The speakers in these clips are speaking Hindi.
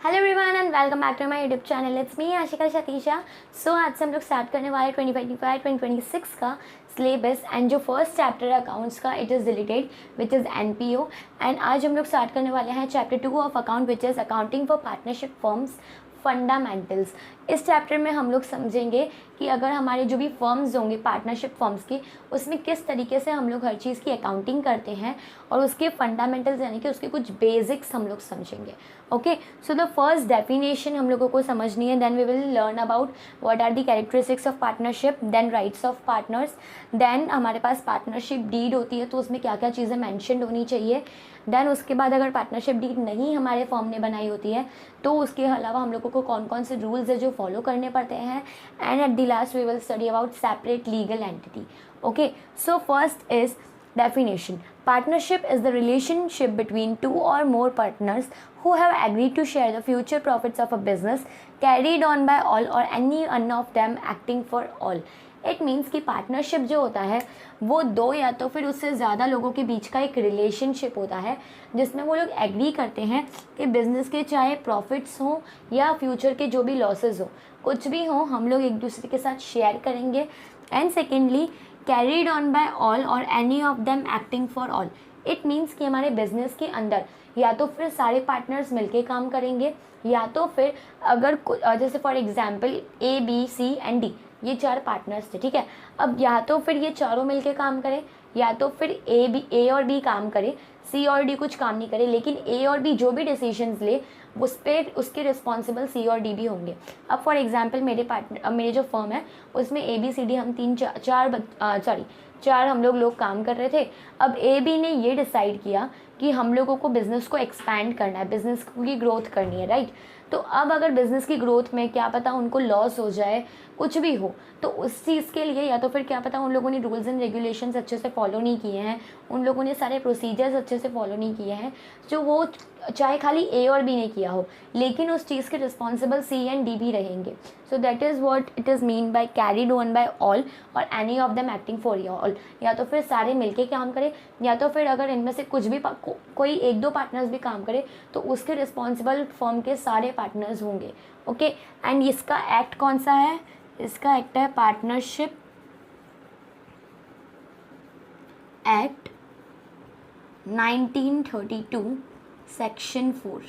Hello everyone and welcome back to my YouTube channel. It's me Ashika Satisha. So आज से हम लोग स्टार्ट करने वाले 2025-2026 का सिलेबस एंड जो फर्स्ट चैप्टर है अकाउंट्स का it is deleted which is NPO. And आज हम लोग स्टार्ट करने वाले हैं chapter 2 of account which is accounting for partnership firms fundamentals. इस चैप्टर में हम लोग समझेंगे कि अगर हमारे जो भी फर्म्स होंगे पार्टनरशिप फर्म्स की, उसमें किस तरीके से हम लोग हर चीज़ की अकाउंटिंग करते हैं और उसके फंडामेंटल्स यानी कि उसके कुछ बेसिक्स हम लोग समझेंगे। Okay, so the first definition हम लोगों को समझनी है, then we will learn about what are the characteristics of partnership, then rights of partners, then हमारे पास पार्टनरशिप डीड होती है तो उसमें क्या क्या चीज़ें मैंशनड होनी चाहिए, देन उसके बाद अगर पार्टनरशिप डीड नहीं हमारे फर्म ने बनाई होती है तो उसके अलावा हम लोगों को कौन कौन से रूल्स है जो फॉलो करने पड़ते हैं, and at the last we will study about separate legal entity. Okay, so first is definition. Partnership is the relationship between two or more partners who have agreed to share the future profits of a business carried on by all or any one of them acting for all. It means कि पार्टनरशिप जो होता है वो दो या तो फिर उससे ज़्यादा लोगों के बीच का एक रिलेशनशिप होता है जिसमें वो लोग एग्री करते हैं कि बिज़नेस के चाहे प्रॉफिट्स हों या फ्यूचर के जो भी लॉसेस हो, कुछ भी हो, हम लोग एक दूसरे के साथ शेयर करेंगे। And secondly carried on by all or any of them acting for all. It means कि हमारे बिजनेस के अंदर या तो फिर सारे पार्टनर्स मिलके काम करेंगे या तो फिर अगर जैसे for example A B C and D ये चार पार्टनर्स थे, ठीक है। अब या तो फिर ये चारों मिलके काम करें या तो फिर ए और बी काम करे, सी और डी कुछ काम नहीं करे, लेकिन ए और बी जो भी डिसीजंस ले उस पर उसके रिस्पॉन्सिबल सी और डी भी होंगे। अब फॉर एग्जांपल मेरे जो फर्म है उसमें ए बी सी डी हम चार हम लोग काम कर रहे थे। अब ए बी ने ये डिसाइड किया कि हम लोगों को बिज़नेस को एक्सपैंड करना है, बिज़नेस की ग्रोथ करनी है, राइट। तो अब अगर बिज़नेस की ग्रोथ में क्या पता उनको लॉस हो जाए, कुछ भी हो, तो उस चीज़ के लिए या तो फिर क्या पता उन लोगों ने रूल्स एंड रेगुलेशंस अच्छे से फॉलो नहीं किए हैं, उन लोगों ने सारे प्रोसीजर्स अच्छे से फॉलो नहीं किए हैं, जो वो चाहे खाली ए और बी ने किया हो, लेकिन उस चीज़ के रिस्पॉन्सिबल सी एंड डी भी रहेंगे। So that is what it is mean by carried on by all or any of them acting for all. या तो फिर सारे मिलके काम करें या तो फिर अगर इनमें से कुछ भी कोई एक दो पार्टनर्स भी काम करे तो उसके रिस्पॉन्सिबल फर्म के सारे पार्टनर्स होंगे। ओके, एंड इसका एक्ट कौन सा है? इसका एक्ट है पार्टनरशिप एक्ट 1932 सेक्शन 4।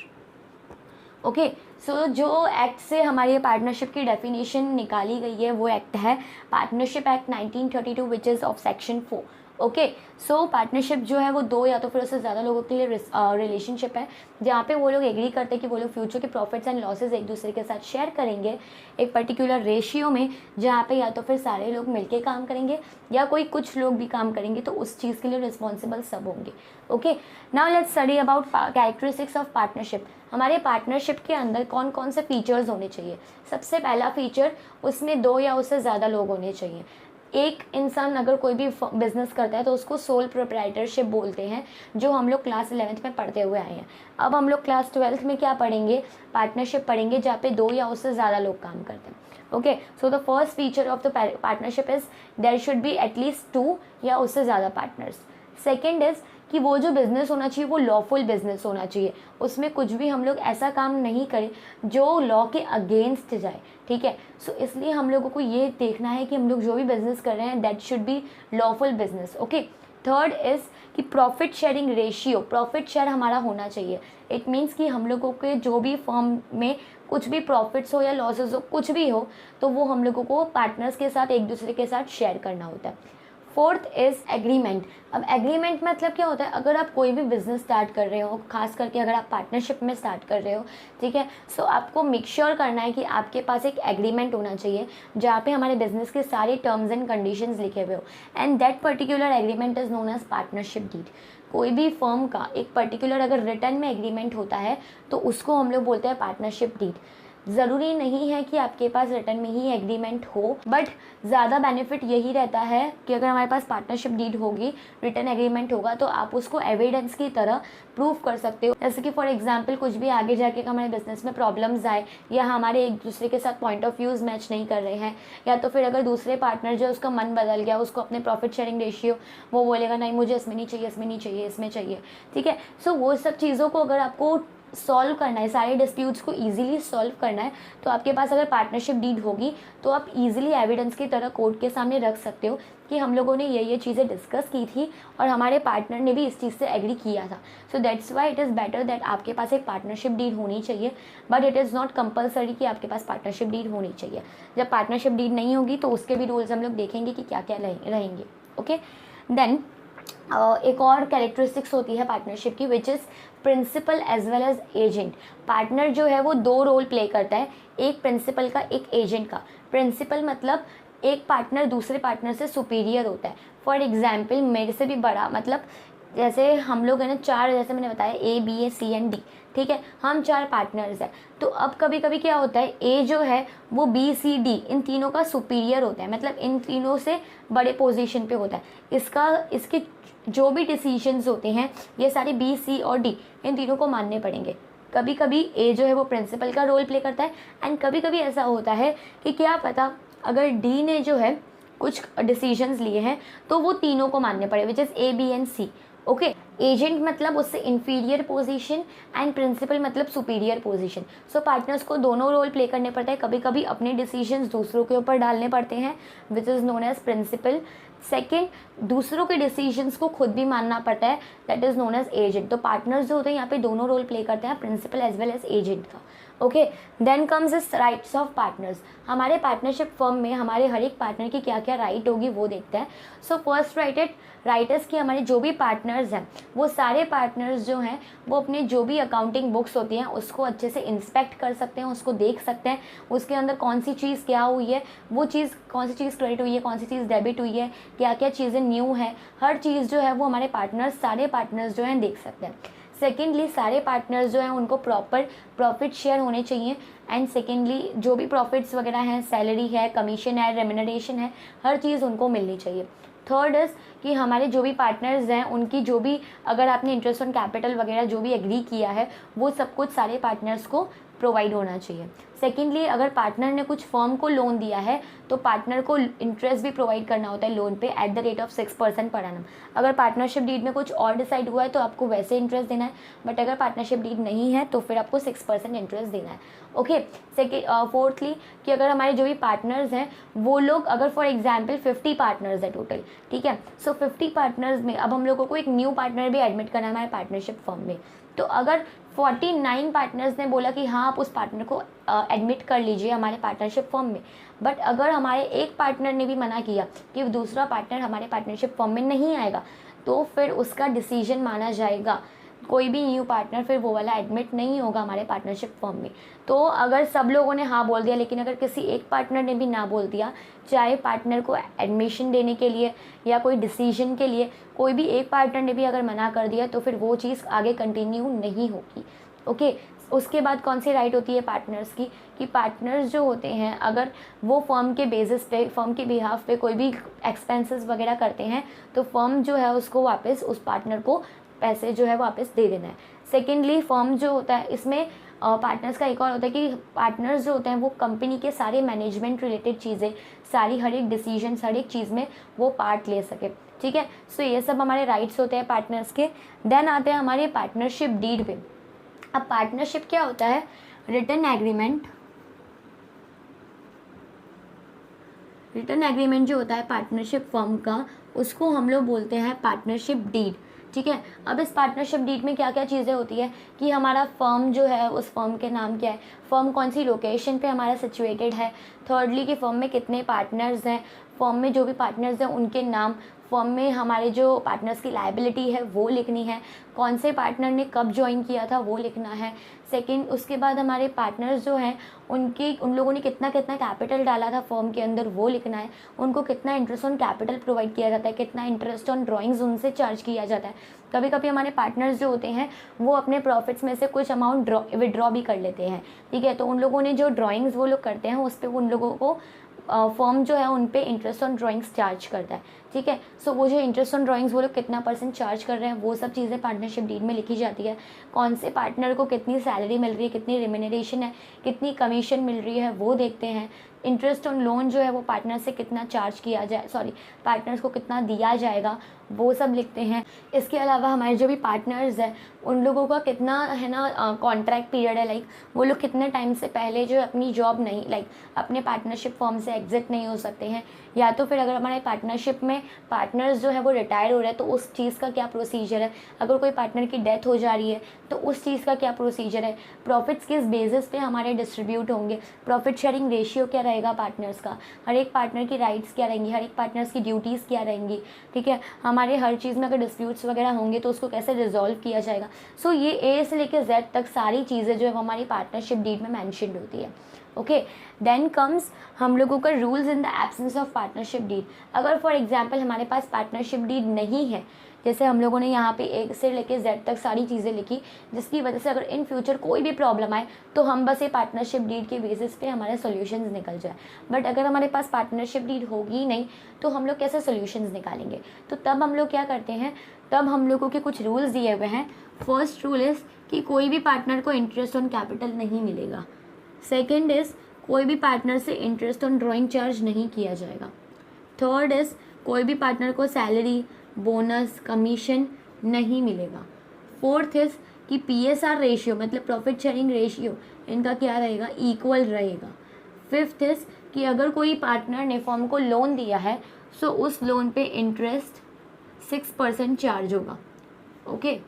ओके, सो जो एक्ट से हमारी पार्टनरशिप की डेफिनेशन निकाली गई है वो एक्ट है partnership act 1932 which is of section 4। Okay, so partnership जो है वो दो या तो फिर उससे ज़्यादा लोगों के लिए रिलेशनशिप है जहाँ पे वो लोग एग्री करते हैं कि वो लोग फ्यूचर के प्रॉफिट्स एंड लॉसेस एक दूसरे के साथ शेयर करेंगे एक पर्टिकुलर रेशियो में, जहाँ पे या तो फिर सारे लोग मिलके काम करेंगे या कोई कुछ लोग भी काम करेंगे, तो उस चीज़ के लिए रिस्पॉन्सिबल सब होंगे। Okay, now let's study about characteristics of partnership. हमारे पार्टनरशिप के अंदर कौन कौन से फीचर्स होने चाहिए? सबसे पहला फीचर, उसमें दो या उससे ज़्यादा लोग होने चाहिए। एक इंसान अगर कोई भी बिजनेस करता है तो उसको सोल प्रोप्राइटरशिप बोलते हैं, जो हम लोग क्लास 11th में पढ़ते हुए आए हैं। अब हम लोग क्लास 12th में क्या पढ़ेंगे? पार्टनरशिप पढ़ेंगे, जहाँ पे दो या उससे ज़्यादा लोग काम करते हैं। Okay, so the first feature of the partnership is there should be at least 2 या उससे ज़्यादा पार्टनर्स। सेकेंड इज़ कि वो जो बिज़नेस होना चाहिए वो लॉफुल बिज़नेस होना चाहिए, उसमें कुछ भी हम लोग ऐसा काम नहीं करें जो लॉ के अगेंस्ट जाए, ठीक है। सो इसलिए हम लोगों को ये देखना है कि हम लोग जो भी बिज़नेस कर रहे हैं that should be lawful business. Okay, third is कि profit sharing ratio, profit share हमारा होना चाहिए। इट मीन्स कि हम लोगों के जो भी फर्म में कुछ भी प्रॉफिट्स हो या लॉसेस हो, कुछ भी हो, तो वो हम लोगों को पार्टनर्स के साथ एक दूसरे के साथ शेयर करना होता है। Fourth is agreement. अब एग्रीमेंट मतलब क्या होता है? अगर आप कोई भी बिज़नेस स्टार्ट कर रहे हो, खास करके अगर आप पार्टनरशिप में स्टार्ट कर रहे हो, ठीक है, सो आपको मेक श्योर करना है कि आपके पास एक एग्रीमेंट होना चाहिए जहाँ पे हमारे बिजनेस के सारे टर्म्स एंड कंडीशंस लिखे हुए हो, and that particular agreement is known as partnership deed. कोई भी फर्म का एक पर्टिकुलर अगर रिटर्न में एग्रीमेंट होता है तो उसको हम लोग बोलते हैं पार्टनरशिप डीड। ज़रूरी नहीं है कि आपके पास रिटर्न में ही एग्रीमेंट हो, बट ज़्यादा बेनिफिट यही रहता है कि अगर हमारे पास पार्टनरशिप डीड होगी, रिटर्न एग्रीमेंट होगा, तो आप उसको एविडेंस की तरह प्रूव कर सकते हो। जैसे कि फॉर एग्जांपल कुछ भी आगे जाके हमारे बिजनेस में प्रॉब्लम्स आए या हमारे एक दूसरे के साथ पॉइंट ऑफ व्यूज़ मैच नहीं कर रहे हैं, या तो फिर अगर दूसरे पार्टनर जो उसका मन बदल गया, उसको अपने प्रॉफिट शेयरिंग रेशियो वो बोलेगा नहीं मुझे इसमें नहीं चाहिए, इसमें नहीं चाहिए, इसमें चाहिए, ठीक है। सो वो सब चीज़ों को अगर आपको सॉल्व करना है, सारे डिस्प्यूट्स को इजीली सॉल्व करना है, तो आपके पास अगर पार्टनरशिप डीड होगी तो आप इजीली एविडेंस की तरह कोर्ट के सामने रख सकते हो कि हम लोगों ने ये चीज़ें डिस्कस की थी और हमारे पार्टनर ने भी इस चीज़ से एग्री किया था। So that's why it is better that आपके पास एक पार्टनरशिप डीड होनी चाहिए, but it is not compulsory कि आपके पास पार्टनरशिप डीड होनी चाहिए। जब पार्टनरशिप डीड नहीं होगी तो उसके भी रूल्स हम लोग देखेंगे कि क्या क्या रहेंगे। ओके, देन एक और कैरेक्टरिस्टिक्स होती है पार्टनरशिप की, which is principal as well as agent. Partner जो है वो 2 रोल प्ले करता है, एक प्रिंसिपल का, एक एजेंट का। प्रिंसिपल मतलब एक पार्टनर दूसरे पार्टनर से सुपीरियर होता है। फॉर एग्जाम्पल मेरे से भी बड़ा, मतलब जैसे हम लोग है ना 4, जैसे मैंने बताया A B A C and D, ठीक है, हम 4 पार्टनर्स हैं। तो अब कभी कभी क्या होता है, A जो है वो B C D इन तीनों का सुपीरियर होता है, मतलब इन तीनों से बड़े पोजीशन पे होता है। इसके जो भी डिसीजंस होते हैं ये सारे B C और D इन तीनों को मानने पड़ेंगे। कभी कभी A जो है वो प्रिंसिपल का रोल प्ले करता है, एंड कभी कभी ऐसा होता है कि क्या पता अगर D ने जो है कुछ डिसीजंस लिए हैं तो वो तीनों को मानने पड़े, which is A B and C। Okay, agent मतलब उससे इंफीरियर पोजीशन एंड प्रिंसिपल मतलब सुपीरियर पोजीशन। सो पार्टनर्स को दोनों रोल प्ले करने पड़ते हैं, कभी कभी अपने डिसीजंस दूसरों के ऊपर डालने पड़ते हैं, which is known as principal. Second, दूसरों के डिसीजंस को खुद भी मानना पड़ता है, that is known as agent. तो पार्टनर्स जो होते हैं यहाँ पे दोनों रोल प्ले करते हैं, principal as well as agent का। Okay, then comes is rights of partners. हमारे पार्टनरशिप फर्म में हमारे हर एक पार्टनर की क्या क्या राइट होगी वो देखते हैं। सो फर्स्ट राइटर्स की हमारे जो भी पार्टनर्स हैं वो सारे पार्टनर्स जो हैं वो अपने जो भी अकाउंटिंग बुक्स होती हैं उसको अच्छे से इंस्पेक्ट कर सकते हैं, उसको देख सकते हैं, उसके अंदर कौन सी चीज़ क्या हुई है, वो चीज़ कौन सी चीज़ क्रेडिट हुई है, कौन सी चीज़ डेबिट हुई है, क्या क्या चीज़ें न्यू है, हर चीज़ जो है वो हमारे सारे पार्टनर्स जो हैं देख सकते हैं। सेकेंडली, सारे पार्टनर्स जो हैं उनको प्रॉपर प्रॉफिट शेयर होने चाहिए, एंड सेकेंडली जो भी प्रॉफिट्स वगैरह हैं, सैलरी है, कमीशन है, रेम्यूनरेशन है, हर चीज़ उनको मिलनी चाहिए। थर्ड इज़ कि हमारे जो भी पार्टनर्स हैं उनकी जो भी, अगर आपने इंटरेस्ट ऑन कैपिटल वगैरह जो भी एग्री किया है वो सब कुछ सारे पार्टनर्स को प्रोवाइड होना चाहिए। सेकेंडली, अगर पार्टनर ने कुछ फर्म को लोन दिया है तो पार्टनर को इंटरेस्ट भी प्रोवाइड करना होता है लोन पे at the rate of 6% per annum. अगर पार्टनरशिप डीड में कुछ और डिसाइड हुआ है तो आपको वैसे इंटरेस्ट देना है, बट अगर पार्टनरशिप डीड नहीं है तो फिर आपको 6% इंटरेस्ट देना है। ओके, फोर्थली कि अगर हमारे जो भी पार्टनर्स हैं वो लोग, अगर फॉर एग्जाम्पल 50 पार्टनर्स है टोटल, ठीक है, सो 50 पार्टनर्स में अब हम लोगों को एक न्यू पार्टनर भी एडमिट करना है हमारे पार्टनरशिप फर्म में, तो अगर 49 पार्टनर्स ने बोला कि हाँ आप उस पार्टनर को एडमिट कर लीजिए हमारे पार्टनरशिप फर्म में, बट अगर हमारे एक पार्टनर ने भी मना किया कि दूसरा पार्टनर हमारे पार्टनरशिप फर्म में नहीं आएगा तो फिर उसका डिसीजन माना जाएगा, कोई भी न्यू पार्टनर फिर वो वाला एडमिट नहीं होगा हमारे पार्टनरशिप फर्म में। तो अगर सब लोगों ने हाँ बोल दिया लेकिन अगर किसी एक पार्टनर ने भी ना बोल दिया, चाहे पार्टनर को एडमिशन देने के लिए या कोई डिसीजन के लिए, कोई भी एक पार्टनर ने भी अगर मना कर दिया तो फिर वो चीज़ आगे कंटिन्यू नहीं होगी। ओके, उसके बाद कौन सी राइट होती है पार्टनर्स की, कि पार्टनर्स जो होते हैं अगर वो फर्म के बेसिस पे, फर्म के बिहाफ पे कोई भी एक्सपेंसेस वगैरह करते हैं तो फर्म जो है उसको वापस उस पार्टनर को पैसे जो है वापस दे देना है। सेकेंडली, फर्म जो होता है इसमें पार्टनर्स का एक और होता है कि पार्टनर्स जो होते हैं वो कंपनी के सारे मैनेजमेंट रिलेटेड चीज़ें, सारी हर एक डिसीजन, हर एक चीज़ में वो पार्ट ले सके, ठीक है। सो ये सब हमारे राइट्स होते हैं पार्टनर्स के। देन आते हैं हमारे पार्टनरशिप डीड पे। अब पार्टनरशिप क्या होता है, रिटन एग्रीमेंट जो होता है पार्टनरशिप फर्म का उसको हम लोग बोलते हैं पार्टनरशिप डीड, ठीक है। अब इस पार्टनरशिप डीड में क्या क्या चीज़ें होती है कि हमारा फर्म जो है उस फर्म के नाम क्या है, फर्म कौन सी लोकेशन पे हमारा सिचुएटेड है, थर्डली कि फर्म में कितने पार्टनर्स हैं, फर्म में जो भी पार्टनर्स हैं उनके नाम, फर्म में हमारे जो पार्टनर्स की लायबिलिटी है वो लिखनी है, कौन से पार्टनर ने कब ज्वाइन किया था वो लिखना है। सेकंड, उसके बाद हमारे पार्टनर्स जो हैं उन लोगों ने कितना कितना कैपिटल डाला था फर्म के अंदर वो लिखना है, उनको कितना इंटरेस्ट ऑन कैपिटल प्रोवाइड किया जाता है, कितना इंटरेस्ट ऑन ड्राइंग्स उनसे चार्ज किया जाता है। कभी कभी हमारे पार्टनर्स जो होते हैं वो अपने प्रॉफिट्स में से कुछ अमाउंट विड्रॉ भी कर लेते हैं, ठीक है। तो उन लोगों ने जो ड्राइंग्स वो लोग करते हैं उस पर उन लोगों को फर्म जो है उन पे इंटरेस्ट ऑन ड्राइंग्स चार्ज करता है, ठीक है। सो वो जो इंटरेस्ट ऑन ड्राइंग्स वो लोग कितना % चार्ज कर रहे हैं वो सब चीज़ें पार्टनरशिप डीड में लिखी जाती है। कौन से पार्टनर को कितनी सैलरी मिल रही है, कितनी रेम्यूनरेशन है, कितनी कमीशन मिल रही है वो देखते हैं। इंटरेस्ट ऑन लोन जो है वो पार्टनर से कितना चार्ज किया जाए, पार्टनर्स को कितना दिया जाएगा वो सब लिखते हैं। इसके अलावा हमारे जो भी पार्टनर्स हैं उन लोगों का कितना है ना कॉन्ट्रैक्ट पीरियड है, लाइक वो लोग कितने टाइम से पहले जो अपनी जॉब नहीं लाइक अपने पार्टनरशिप फॉर्म से एग्जिट नहीं हो सकते हैं, या तो फिर अगर हमारे पार्टनरशिप में पार्टनर्स जो है वो रिटायर हो रहे हैं तो उस चीज़ का क्या प्रोसीजर है, अगर कोई पार्टनर की डेथ हो जा रही है तो उस चीज़ का क्या प्रोसीजर है, प्रॉफिट्स किस बेसिस पे हमारे डिस्ट्रीब्यूट होंगे, प्रॉफिट शेयरिंग रेशियो क्या रहेगा पार्टनर्स का, हर एक पार्टनर की राइट्स क्या रहेंगी, हर एक पार्टनर्स की ड्यूटीज़ क्या रहेंगी, ठीक है, हमारे हर चीज़ में अगर डिस्प्यूट्स वगैरह होंगे तो उसको कैसे रिजॉल्व किया जाएगा। सो ये ए से लेकर जेड तक सारी चीज़ें जो है वो हमारी पार्टनरशिप डीड में मैंशनड होती है। ओके, देन कम्स हम लोगों का rules in the absence of partnership deed. अगर फॉर एग्जांपल हमारे पास पार्टनरशिप डीड नहीं है, जैसे हम लोगों ने यहाँ पे ए से लेके जेड तक सारी चीज़ें लिखी, जिसकी वजह से अगर इन फ्यूचर कोई भी प्रॉब्लम आए तो हम बस ये पार्टनरशिप डीड के बेसिस पे हमारे सॉल्यूशंस निकल जाए। बट अगर हमारे पास पार्टनरशिप डीड होगी नहीं तो हम लोग कैसे सॉल्यूशंस निकालेंगे। तो तब हम लोग क्या करते हैं, तब हम लोगों के कुछ रूल्स दिए हुए हैं। फर्स्ट रूल इज़ कि कोई भी पार्टनर को इंटरेस्ट ऑन कैपिटल नहीं मिलेगा। सेकेंड इज़ कोई भी पार्टनर से इंटरेस्ट ऑन ड्राइंग चार्ज नहीं किया जाएगा। थर्ड इज़ कोई भी पार्टनर को सैलरी, बोनस, कमीशन नहीं मिलेगा। फोर्थ इज़ कि PSR रेशियो मतलब प्रॉफिट शेयरिंग रेशियो इनका क्या रहेगा, इक्वल रहेगा। फिफ्थ इज़ कि अगर कोई पार्टनर ने फर्म को लोन दिया है सो उस लोन पे इंटरेस्ट 6% चार्ज होगा। Okay,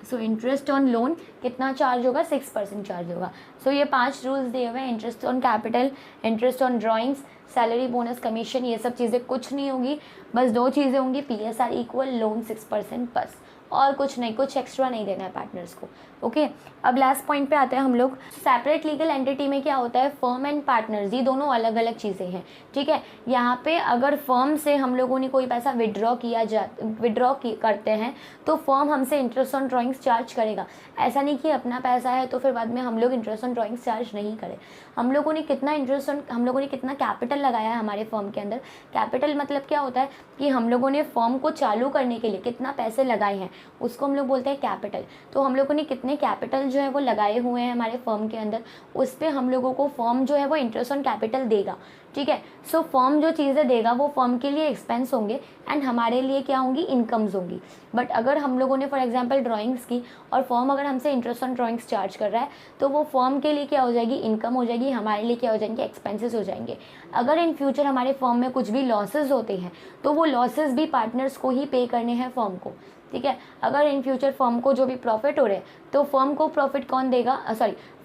so interest on loan कितना चार्ज होगा, 6% चार्ज होगा। सो ये 5 रूल्स दिए हुए हैं। Interest on capital, interest on drawings, salary, bonus, commission, ये सब चीज़ें कुछ नहीं होंगी, बस 2 चीज़ें होंगी, PSR इक्वल, लोन 6%, बस और कुछ नहीं, कुछ एक्स्ट्रा नहीं देना है पार्टनर्स को। ओके, अब लास्ट पॉइंट पे आते हैं हम लोग। सेपरेट लीगल एंटिटी में क्या होता है, फर्म एंड पार्टनर्स, ये दोनों अलग अलग चीज़ें हैं, ठीक है। यहाँ पे अगर फर्म से हम लोगों ने कोई पैसा विड्रॉ करते हैं तो फर्म हमसे इंटरेस्ट ऑन ड्राइंग्स चार्ज करेगा। ऐसा नहीं कि अपना पैसा है तो फिर बाद में हम लोग इंटरेस्ट ऑन ड्राइंग्स चार्ज नहीं करें। हम लोगों ने कितना कैपिटल लगाया है हमारे फर्म के अंदर। कैपिटल मतलब क्या होता है कि हम लोगों ने फर्म को चालू करने के लिए कितना पैसे लगाए हैं उसको हम लोग बोलते हैं कैपिटल। तो हम लोगों ने कितने कैपिटल जो है वो लगाए हुए हैं हमारे फर्म के अंदर, उस पर हम लोगों को फर्म जो है वो इंटरेस्ट ऑन कैपिटल देगा, ठीक है। सो फर्म जो चीज़ें देगा वो फर्म के लिए एक्सपेंस होंगे एंड हमारे लिए क्या होंगी, इनकम्स होंगी। बट अगर हम लोगों ने फॉर एग्जांपल ड्राइंग्स की और फर्म अगर हमसे इंटरेस्ट ऑन ड्राइंग्स चार्ज कर रहा है तो वो फर्म के लिए क्या हो जाएगी, इनकम हो जाएगी, हमारे लिए क्या हो जाएंगे, एक्सपेंसेस हो जाएंगे। अगर इन फ्यूचर हमारे फर्म में कुछ भी लॉसेज होते हैं तो वो लॉसेज भी पार्टनर्स को ही पे करने हैं फर्म को, ठीक है। अगर इन फ्यूचर फर्म को जो भी प्रॉफिट हो रहे हैं तो फर्म को प्रॉफिट कौन देगा,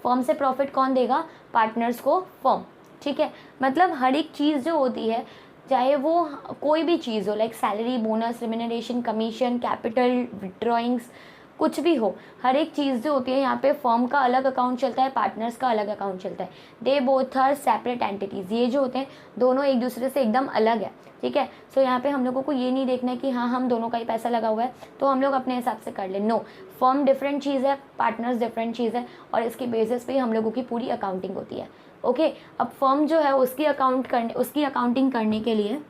फर्म से प्रॉफिट कौन देगा, पार्टनर्स को फर्म, ठीक है। मतलब हर एक चीज़ जो होती है, चाहे वो कोई भी चीज़ हो, like salary, bonus, remuneration, commission, capital, drawings, कुछ भी हो, हर एक चीज़ जो होती है यहाँ पे फर्म का अलग अकाउंट चलता है, पार्टनर्स का अलग अकाउंट चलता है। They both are separate entities, ये जो होते हैं दोनों एक दूसरे से एकदम अलग है, ठीक है। सो यहाँ पे हम लोगों को ये नहीं देखना है कि हाँ हम दोनों का ही पैसा लगा हुआ है तो हम लोग अपने हिसाब से कर लें। नो, फर्म डिफरेंट चीज़ है, पार्टनर्स डिफरेंट चीज़ है और इसके बेसिस पे ही हम लोगों की पूरी अकाउंटिंग होती है। ओके, अब फर्म जो है उसकी अकाउंटिंग करने के लिए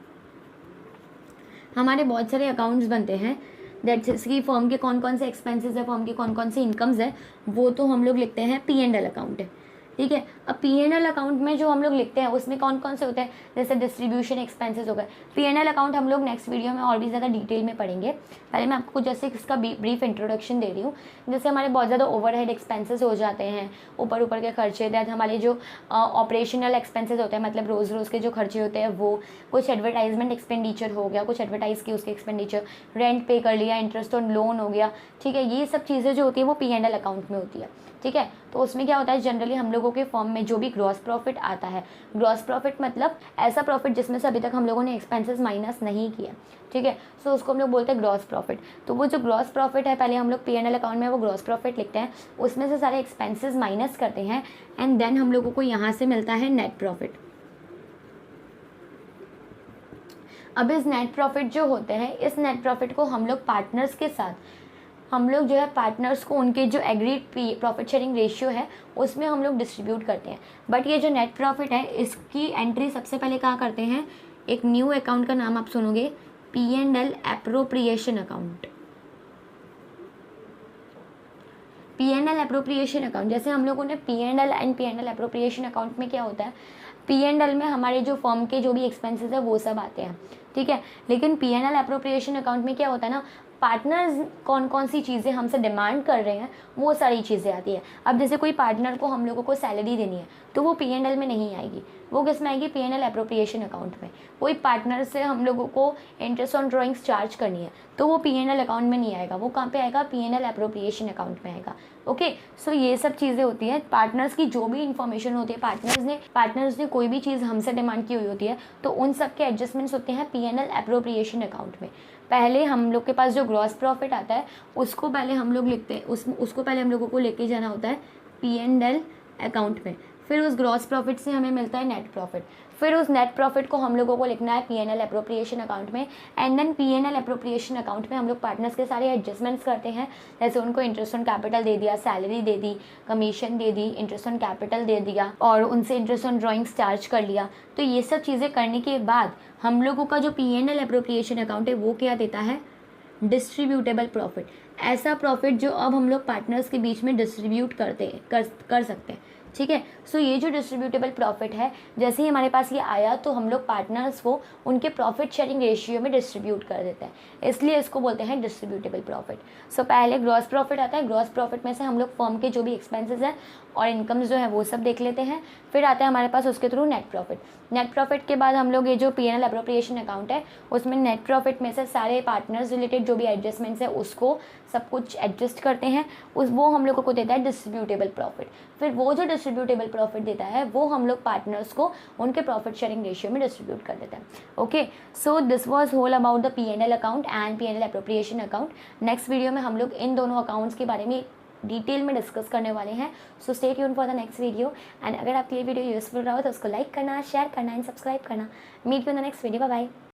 हमारे बहुत सारे अकाउंट्स बनते हैं। दैट्स कि फर्म के कौन कौन से एक्सपेंसेस है, फर्म के कौन कौन से इनकम्स है, वो तो हम लोग लिखते हैं P&L अकाउंट है, ठीक है। अब P&L अकाउंट में जो हम लोग लिखते हैं उसमें कौन कौन से होते हैं, जैसे डिस्ट्रीब्यूशन एक्सपेंसेस हो गए। P&L अकाउंट हम लोग नेक्स्ट वीडियो में और भी ज़्यादा डिटेल में पढ़ेंगे। पहले मैं आपको जैसे इसका ब्रीफ इंट्रोडक्शन दे रही हूँ। जैसे हमारे बहुत ज़्यादा ओवरहेड एक्सपेंसेस हो जाते हैं, ऊपर के खर्चे, दैट हमारे जो ऑपरेशनल एक्सपेंसेस होते हैं, मतलब रोज़ के जो खर्चे होते हैं वो, कुछ एडवर्टाइजमेंट एक्सपेंडिचर हो गया, कुछ एडवर्टाइज़ की उसके एक्सपेंडिचर, रेंट पे कर लिया, इंटरेस्ट ऑन लोन हो गया, ठीक है। ये सब चीज़ें जो होती है वो P&L अकाउंट में होती है, ठीक है। तो उसमें क्या होता है, जनरली हम लोगों के फर्म में जो भी ग्रॉस प्रॉफिट आता है, ग्रॉस प्रॉफिट मतलब ऐसा प्रॉफिट जिसमें से अभी तक हम लोगों ने एक्सपेंसेस माइनस नहीं किया, ठीक है। सो उसको हम लोग बोलते हैं ग्रॉस प्रॉफिट। तो वो जो ग्रॉस प्रॉफिट है, पहले हम लोग P&L अकाउंट में वो ग्रॉस प्रॉफिट लिखते हैं, उसमें से सारे एक्सपेंसेस माइनस करते हैं एंड देन हम लोगों को यहाँ से मिलता है नेट प्रॉफिट। अब इस नेट प्रॉफिट जो होते हैं, इस नेट प्रॉफिट को हम लोग पार्टनर्स के साथ, हम लोग जो है पार्टनर्स को उनके जो एग्रीड प्रॉफिट शेयरिंग रेशियो है उसमें हम लोग डिस्ट्रीब्यूट करते हैं। बट ये जो नेट प्रॉफिट है इसकी एंट्री सबसे पहले कहाँ करते हैं, एक न्यू अकाउंट का नाम आप सुनोगे, P&L appropriation account. P&L appropriation account, जैसे हम लोगों ने P&L एप्रोप्रिएशन अकाउंट में क्या होता है, P&L में हमारे जो फर्म के जो भी एक्सपेंसेस है वो सब आते हैं, ठीक है। लेकिन P&L अप्रोप्रिएशन अकाउंट में क्या होता है ना, पार्टनर्स कौन कौन सी चीज़ें हमसे डिमांड कर रहे हैं वो सारी चीज़ें आती है। अब जैसे कोई पार्टनर को हम लोगों को सैलरी देनी है तो वो P&L में नहीं आएगी, वो किस में आएगी, P&L अप्रोप्रिएशन अकाउंट में। कोई पार्टनर से हम लोगों को इंटरेस्ट ऑन ड्राइंग्स चार्ज करनी है तो वो P&L अकाउंट में नहीं आएगा, वो कहाँ पे आएगा, P&L अप्रोप्रिएशन अकाउंट में आएगा। ओके, सो ये सब चीज़ें होती हैं। पार्टनर्स की जो भी इन्फॉर्मेशन होती है, पार्टनर्स ने कोई भी चीज़ हमसे डिमांड की हुई होती है तो उन सब के एडजस्टमेंट्स होते हैं P&L अप्रोप्रिएशन अकाउंट में। पहले हम लोग के पास जो ग्रॉस प्रॉफिट आता है उसको पहले हम लोग लिखते हैं, उसको पहले हम लोगों को लेके जाना होता है P&L अकाउंट में। फिर उस ग्रॉस प्रॉफिट से हमें मिलता है नेट प्रॉफिट, फिर उस नेट प्रॉफिट को हम लोगों को लिखना है P&L अप्रोप्रिएशन अकाउंट में। And then P&L appropriation account में हम लोग पार्टनर्स के सारे एडजस्टमेंट्स करते हैं, जैसे उनको इंटरेस्ट ऑन कैपिटल दे दिया, सैलरी दे दी, कमीशन दे दी, इंटरेस्ट ऑन कैपिटल दे दिया और उनसे इंटरेस्ट ऑन ड्राइंग्स चार्ज कर लिया। तो ये सब चीज़ें करने के बाद हम लोगों का जो P&L अप्रोप्रिएशन अकाउंट है वो क्या देता है, डिस्ट्रीब्यूटेबल प्रॉफिट। ऐसा प्रॉफिट जो अब हम लोग पार्टनर्स के बीच में डिस्ट्रीब्यूट कर सकते हैं। ठीक है। सो ये जो डिस्ट्रीब्यूटेबल प्रॉफिट है, जैसे ही हमारे पास ये आया तो हम लोग पार्टनर्स को उनके प्रॉफिट शेयरिंग रेशियो में डिस्ट्रीब्यूट कर देते हैं, इसलिए इसको बोलते हैं डिस्ट्रीब्यूटेबल प्रॉफिट। सो पहले ग्रॉस प्रॉफिट आता है, ग्रॉस प्रॉफिट में से हम लोग फर्म के जो भी एक्सपेंसेस हैं और इनकम्स जो है वो सब देख लेते हैं। फिर आता है हमारे पास उसके through net profit. Net profit के बाद हम लोग ये जो P&L अप्रोप्रिएशन अकाउंट है उसमें नेट प्रॉफिट में से सारे पार्टनर्स रिलेटेड जो भी एडजस्टमेंट्स है उसको सब कुछ एडजस्ट करते हैं, वो हम लोगों को देता है डिस्ट्रीब्यूटेबल प्रॉफिट। फिर वो जो डिस्ट्रीब्यूटेबल प्रॉफिट देता है वो हम लोग पार्टनर्स को उनके प्रॉफिट शेयरिंग रेशियो में डिस्ट्रीब्यूट कर देते हैं। Okay, so this was whole about the P&L account and P&L appropriation account. Next video में हम लोग इन दोनों अकाउंट्स के बारे में डिटेल में डिस्कस करने वाले हैं। So stay tune for the next video. And अगर आपके लिए वीडियो यूजफुल रहा हो तो उसको लाइक करना, शेयर करना एंड सब्सक्राइब करना। Meet you in the next video. Bye bye.